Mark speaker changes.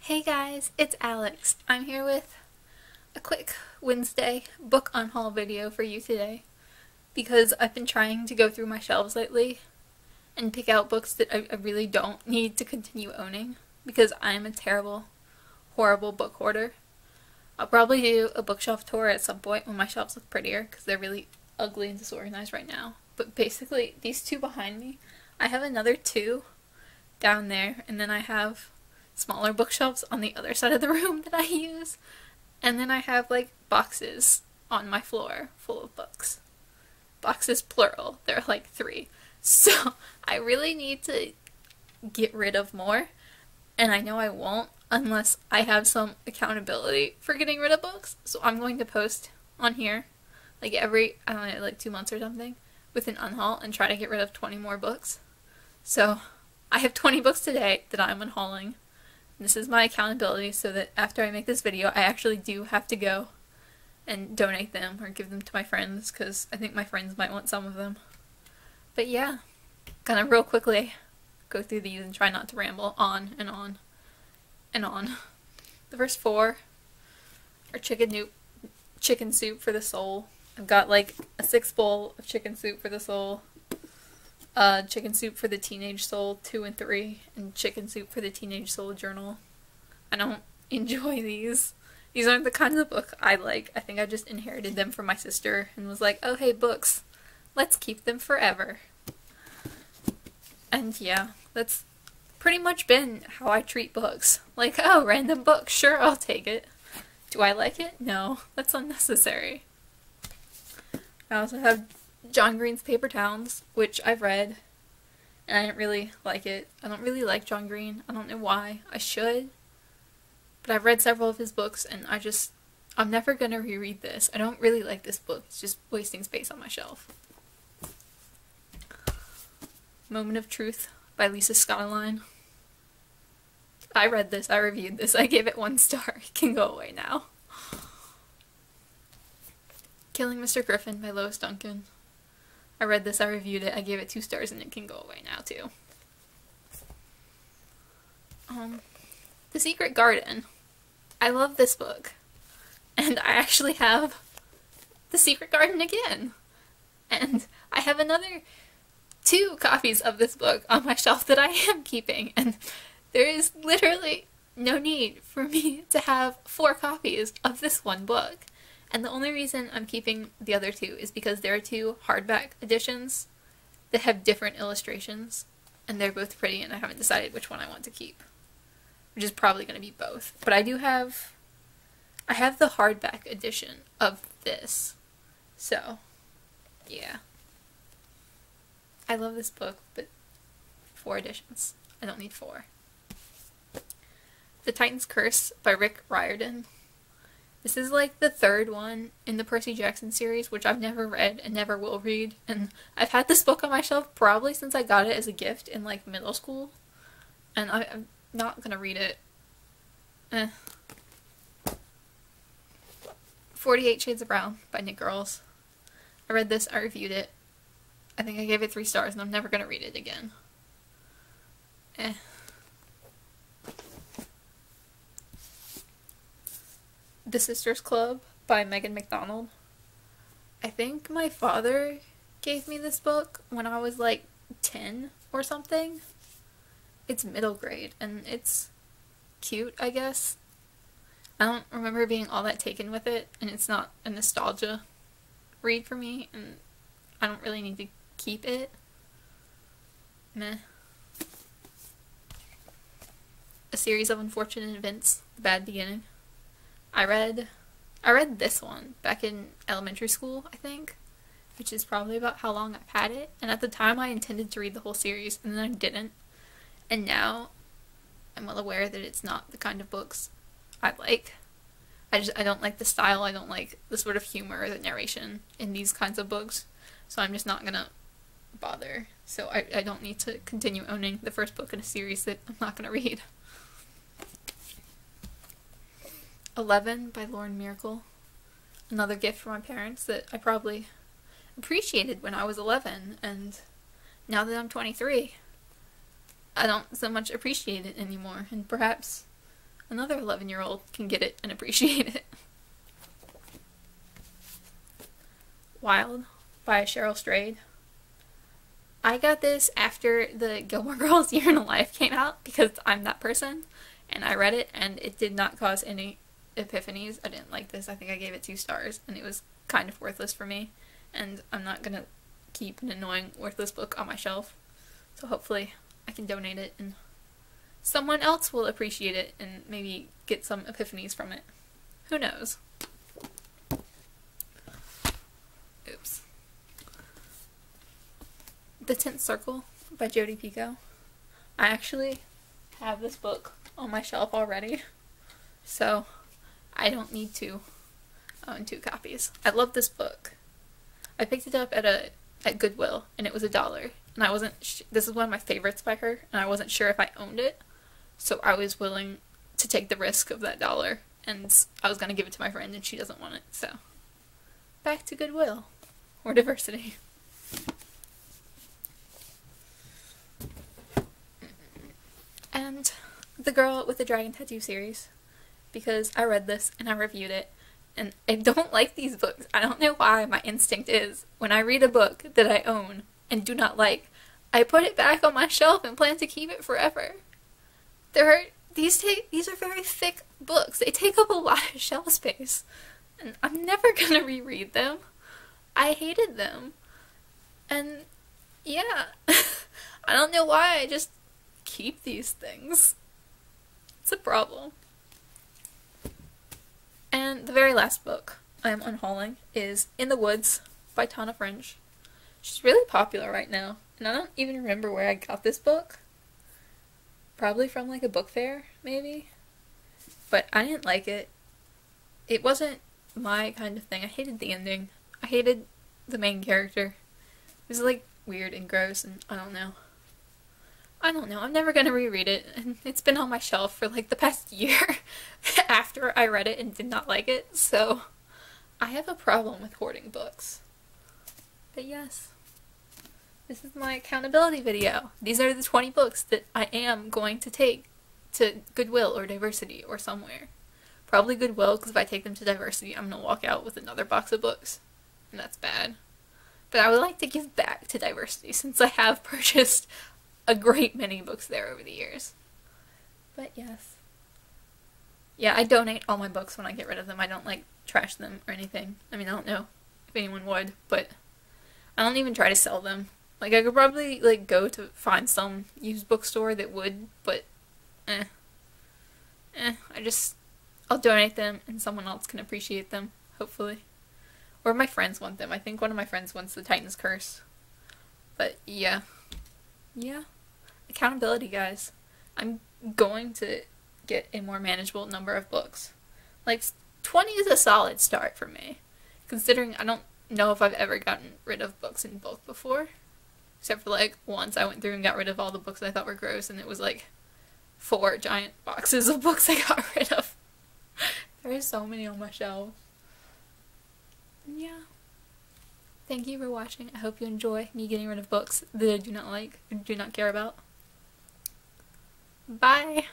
Speaker 1: Hey guys, it's Alex. I'm here with a quick Wednesday book unhaul video for you today because I've been trying to go through my shelves lately and pick out books that I really don't need to continue owning because I'm a terrible, horrible book hoarder. I'll probably do a bookshelf tour at some point when my shelves look prettier because they're really ugly and disorganized right now. But basically, these two behind me, I have another two down there, and then I have smaller bookshelves on the other side of the room that I use, and then I have like boxes on my floor full of books. Boxes plural, there are like 3. So I really need to get rid of more, and I know I won't unless I have some accountability for getting rid of books. So I'm going to post on here like every, I don't know, like 2 months or something with an unhaul and try to get rid of 20 more books. So I have 20 books today that I'm unhauling. This is my accountability so that after I make this video, I actually do have to go and donate them or give them to my friends because I think my friends might want some of them. But yeah, gonna real quickly go through these and try not to ramble on and on and on. The first 4 are chicken soup for the soul. I've got like a 6 bowl of chicken soup for the soul. Chicken Soup for the Teenage Soul 2 and 3, and Chicken Soup for the Teenage Soul Journal. I don't enjoy these. These aren't the kinds of book I like. I think I just inherited them from my sister and was like, oh hey books, let's keep them forever. And yeah, that's pretty much been how I treat books. Like, oh, random book, sure, I'll take it. Do I like it? No, that's unnecessary. I also have John Green's Paper Towns, which I've read, and I didn't really like it. I don't really like John Green. I don't know why. I should, but I've read several of his books, and I'm never gonna reread this. I don't really like this book. It's just wasting space on my shelf. Moment of Truth by Lisa Scottoline. I read this. I reviewed this. I gave it 1 star. It can go away now. Killing Mr. Griffin by Lois Duncan. I read this, I reviewed it, I gave it 2 stars, and it can go away now, too. The Secret Garden. I love this book. And I actually have The Secret Garden again. And I have another 2 copies of this book on my shelf that I am keeping, and there is literally no need for me to have 4 copies of this one book. And the only reason I'm keeping the other 2 is because there are 2 hardback editions that have different illustrations, and they're both pretty, and I haven't decided which one I want to keep. Which is probably going to be both. But I have the hardback edition of this. So, yeah. I love this book, but 4 editions. I don't need 4. The Titan's Curse by Rick Riordan. This is like the 3rd one in the Percy Jackson series, which I've never read and never will read, and I've had this book on my shelf probably since I got it as a gift in like middle school, and I'm not gonna read it. 48 Shades of Brown by Nick Earls. I read this, I reviewed it, I think I gave it 3 stars, and I'm never gonna read it again. The Sisters Club by Megan MacDonald. I think my father gave me this book when I was like 10 or something. It's middle grade and it's cute, I guess. I don't remember being all that taken with it, and it's not a nostalgia read for me, and I don't really need to keep it. Meh. A Series of Unfortunate Events, The Bad Beginning. I read this one back in elementary school, I think, which is probably about how long I've had it, and at the time I intended to read the whole series, and then I didn't, and now I'm well aware that it's not the kind of books I like. I don't like the style, I don't like the sort of humor or the narration in these kinds of books, so I'm just not gonna bother. So I don't need to continue owning the first book in a series that I'm not gonna read. 11 by Lauren Miracle. Another gift from my parents that I probably appreciated when I was 11, and now that I'm 23, I don't so much appreciate it anymore, and perhaps another 11-year-old can get it and appreciate it. Wild by Cheryl Strayed. I got this after the Gilmore Girls Year in a Life came out because I'm that person, and I read it and it did not cause any epiphanies. I didn't like this. I think I gave it 2 stars and it was kind of worthless for me, and I'm not gonna keep an annoying worthless book on my shelf. So hopefully I can donate it and someone else will appreciate it and maybe get some epiphanies from it. Who knows? Oops. The 10th Circle by Jodi Picoult. I actually have this book on my shelf already, so I don't need to own 2 copies. I love this book. I picked it up at Goodwill and it was $1, and I wasn't this is one of my favorites by her, and I wasn't sure if I owned it, so I was willing to take the risk of that $1, and I was going to give it to my friend and she doesn't want it, so back to Goodwill or diversity. And The Girl with the Dragon Tattoo series, because I read this and I reviewed it, and I don't like these books. I don't know why. My instinct is when I read a book that I own and do not like, I put it back on my shelf and plan to keep it forever. These are very thick books. They take up a lot of shelf space, and I'm never gonna reread them. I hated them, and yeah, I don't know why I just keep these things. It's a problem. And the very last book I am unhauling is In the Woods by Tana French. She's really popular right now, and I don't even remember where I got this book. Probably from like a book fair, maybe? But I didn't like it. It wasn't my kind of thing. I hated the ending. I hated the main character. It was like weird and gross, and I don't know. I'm never gonna reread it, and it's been on my shelf for like the past year after I read it and did not like it, so I have a problem with hoarding books. But yes, this is my accountability video. These are the 20 books that I am going to take to Goodwill or Diversity or somewhere. Probably Goodwill, because if I take them to Diversity, I'm gonna walk out with another box of books, and that's bad. But I would like to give back to Diversity since I have purchased a great many books there over the years. But yes. Yeah, I donate all my books when I get rid of them. I don't like trash them or anything. I mean, I don't know if anyone would, but I don't even try to sell them. Like, I could probably like go to find some used bookstore that would, but I'll donate them and someone else can appreciate them, hopefully. Or my friends want them. I think one of my friends wants The Titan's Curse. But yeah. Yeah. Accountability, guys. I'm going to get a more manageable number of books. Like, 20 is a solid start for me, considering I don't know if I've ever gotten rid of books in bulk before. Except for, like, once I went through and got rid of all the books I thought were gross, and it was, like, 4 giant boxes of books I got rid of. There are so many on my shelf. Yeah. Thank you for watching. I hope you enjoy me getting rid of books that I do not like or do not care about. Bye!